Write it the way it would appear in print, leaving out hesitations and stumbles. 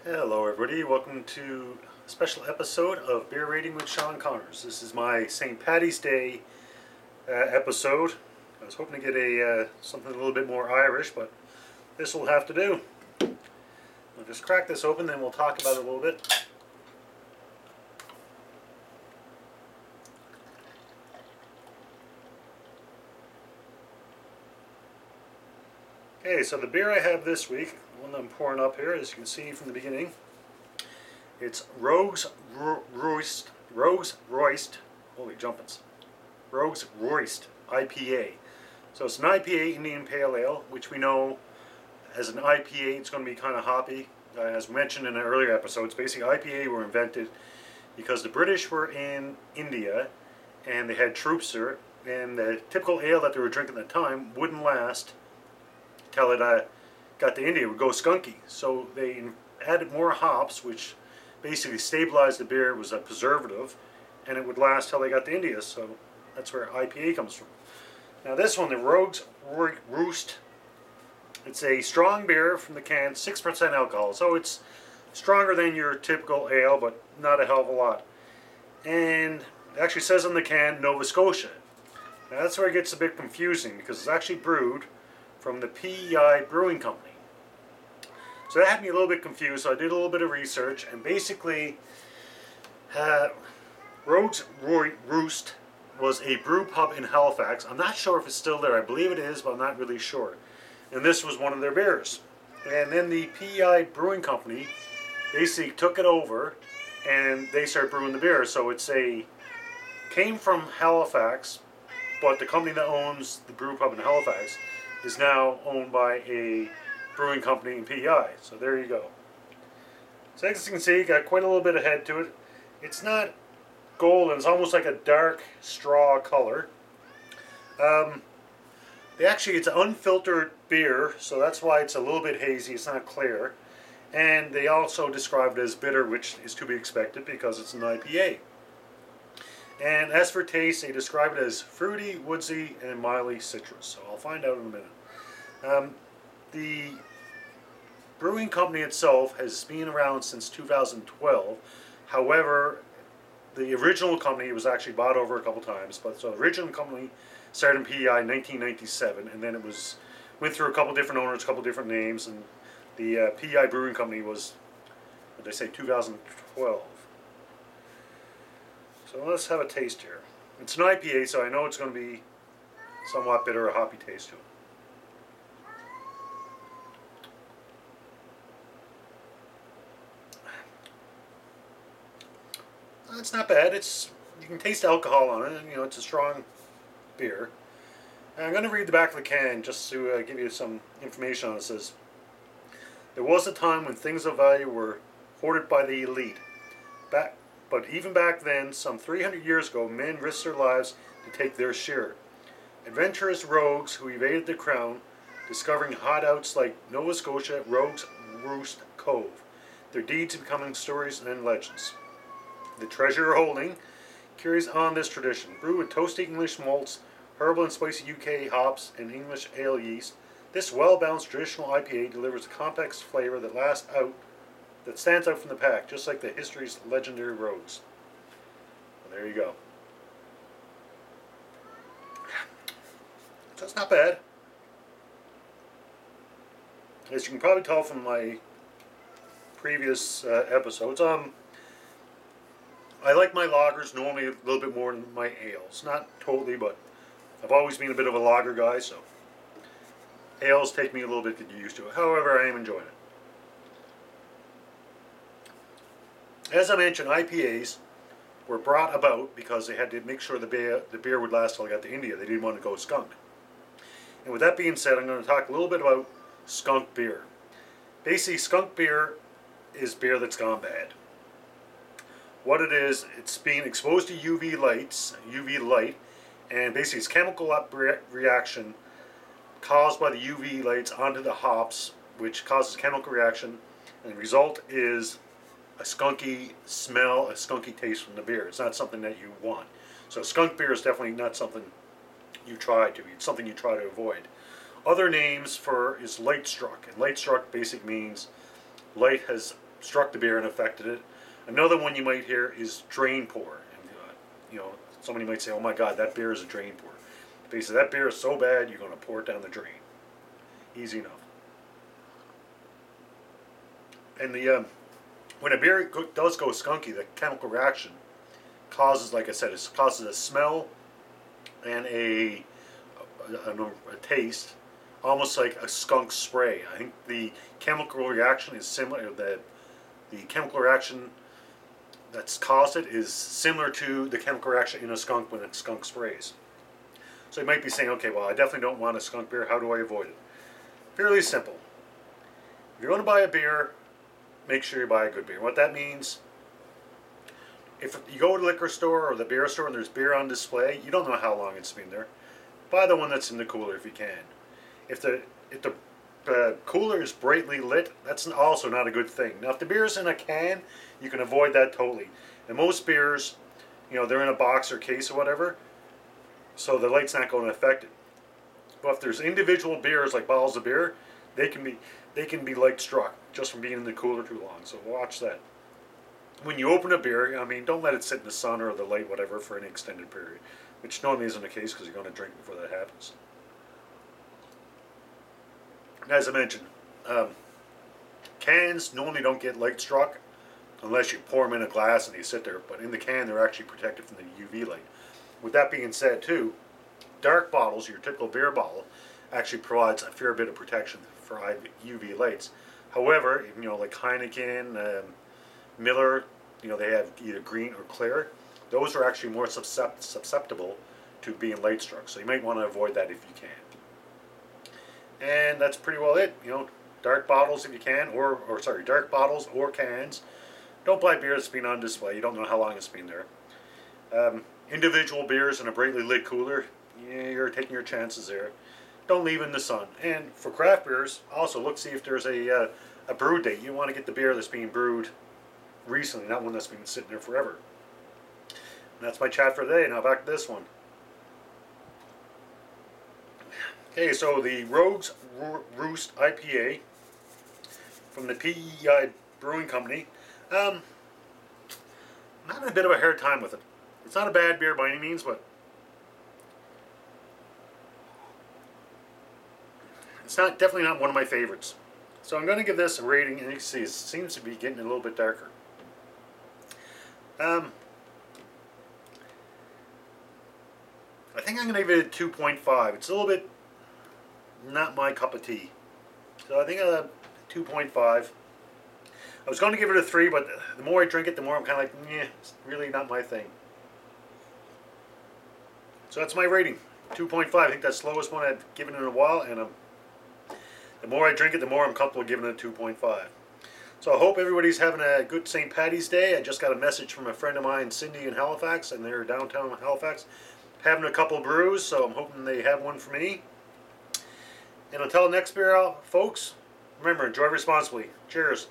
Hello everybody, welcome to a special episode of Beer Rating with Sean Connors. This is my St. Paddy's Day episode. I was hoping to get something a little bit more Irish, but this will have to do. I'll just crack this open, then we'll talk about it a little bit. Okay, so the beer I have this week, the one I'm pouring up here, as you can see from the beginning, it's Rogues Roost IPA. So it's an IPA, Indian Pale Ale, which we know as an IPA it's going to be kind of hoppy. As mentioned in an earlier episodes, basically IPA were invented because the British were in India and they had troops there, and the typical ale that they were drinking at the time wouldn't last till it got to India. It would go skunky. So they added more hops, which basically stabilized the beer. It was a preservative, and it would last till they got to India. So that's where IPA comes from. Now this one, the Rogues Roost, it's a strong beer from the can, 6% alcohol. So it's stronger than your typical ale, but not a hell of a lot. And it actually says on the can, Nova Scotia. Now that's where it gets a bit confusing, because it's actually brewed from the PEI Brewing Company. So that had me a little bit confused, so I did a little bit of research, and basically Rogues Roost was a brew pub in Halifax. I'm not sure if it's still there. I believe it is, but I'm not really sure. And this was one of their beers. And then the PEI Brewing Company basically took it over, and they started brewing the beer. So came from Halifax, but the company that owns the brew pub in Halifax is now owned by a brewing company in PEI. So there you go. So as you can see, got quite a little bit of head to it. It's not golden, it's almost like a dark straw color. It's an unfiltered beer, so that's why it's a little bit hazy, it's not clear. And they also describe it as bitter, which is to be expected because it's an IPA. And as for taste, they describe it as fruity, woodsy, and mildly citrus. So I'll find out in a minute. The brewing company itself has been around since 2012. However, the original company was actually bought over a couple times. But so the original company started in PEI in 1997, and then it went through a couple different owners, a couple different names, and the PEI Brewing Company was, what did they say, 2012. So let's have a taste here. It's an IPA, so I know it's going to be somewhat bitter, a hoppy taste to it. It's not bad. You can taste alcohol on it. You know, it's a strong beer. And I'm going to read the back of the can just to give you some information on it. It says, there was a time when things of value were hoarded by the elite. But even back then, some 300 years ago, men risked their lives to take their share. Adventurous rogues who evaded the crown, discovering hideouts like Nova Scotia, Rogues Roost Cove. Their deeds becoming stories and legends. The treasure you're holding carries on this tradition. Brewed with toasty English malts, herbal and spicy UK hops, and English ale yeast, this well-balanced traditional IPA delivers a complex flavor that stands out from the pack, just like the history's legendary Rogues. Well, there you go. So it's not bad. As you can probably tell from my previous episodes, I like my lagers normally a little bit more than my ales. Not totally, but I've always been a bit of a lager guy, so ales take me a little bit to get used to it. However, I am enjoying it. As I mentioned, IPAs were brought about because they had to make sure the beer would last till it got to India. They didn't want to go skunked. And with that being said, I'm going to talk a little bit about skunk beer. Basically, skunk beer is beer that's gone bad. What it is, it's being exposed to UV light, and basically it's chemical reaction caused by the UV lights onto the hops, which causes chemical reaction, and the result is a skunky smell, a skunky taste from the beer. It's not something that you want. So skunk beer is definitely not something you try to eat. It's something you try to avoid. Other names for is light struck, and light struck basically means light has struck the beer and affected it. Another one you might hear is drain pour. And, you know, somebody might say, "Oh my God, that beer is a drain pour." Basically, that beer is so bad you're going to pour it down the drain. Easy enough. And the when a beer does go skunky, the chemical reaction causes, like I said, it causes a smell and a taste, almost like a skunk spray. I think the chemical reaction is similar. The chemical reaction that's caused it is similar to the chemical reaction in a skunk when a skunk sprays. So you might be saying, okay, well, I definitely don't want a skunk beer. How do I avoid it? Fairly simple. If you're going to buy a beer, make sure you buy a good beer. What that means, if you go to the liquor store or the beer store and there's beer on display, you don't know how long it's been there. Buy the one that's in the cooler if you can. If the cooler is brightly lit, that's also not a good thing. Now, if the beer's in a can, you can avoid that totally. And most beers, you know, they're in a box or case or whatever, so the light's not going to affect it. But if there's individual beers, like bottles of beer, they can be light struck just from being in the cooler too long. So watch that. When you open a beer, I mean, don't let it sit in the sun or the light, whatever, for an extended period, which normally isn't the case because you're going to drink before that happens. As I mentioned, cans normally don't get light struck unless you pour them in a glass and they sit there, but in the can they're actually protected from the UV light. With that being said too, dark bottles, your typical beer bottle, actually provides a fair bit of protection for UV lights. However, you know, like Heineken, Miller, you know, they have either green or clear. Those are actually more susceptible to being light struck, so you might want to avoid that if you can. And that's pretty well it. You know, dark bottles if you can, or dark bottles or cans. Don't buy beer that's been on display. You don't know how long it's been there. Individual beers in a brightly lit cooler, yeah, you're taking your chances there. Don't leave in the sun. And for craft beers, also look, see if there's a brew date. You want to get the beer that's being brewed recently, not one that's been sitting there forever. And that's my chat for today. Now back to this one. Okay, so the Roost IPA from the PEI Brewing Company. I'm having a bit of a hard time with it. It's not a bad beer by any means, but it's definitely not one of my favorites. So I'm going to give this a rating, and you can see it seems to be getting a little bit darker. I think I'm going to give it a 2.5. It's a little bit not my cup of tea. So I think a 2.5. I was going to give it a 3, but the more I drink it, the more I'm kind of like, yeah, it's really not my thing. So that's my rating, 2.5. I think that's the lowest one I've given in a while, and the more I drink it, the more I'm comfortable giving it a 2.5. So I hope everybody's having a good St. Patty's Day. I just got a message from a friend of mine, Cindy, in Halifax, and they're downtown Halifax, having a couple brews, so I'm hoping they have one for me. And until next beer out, folks, remember, enjoy responsibly. Cheers.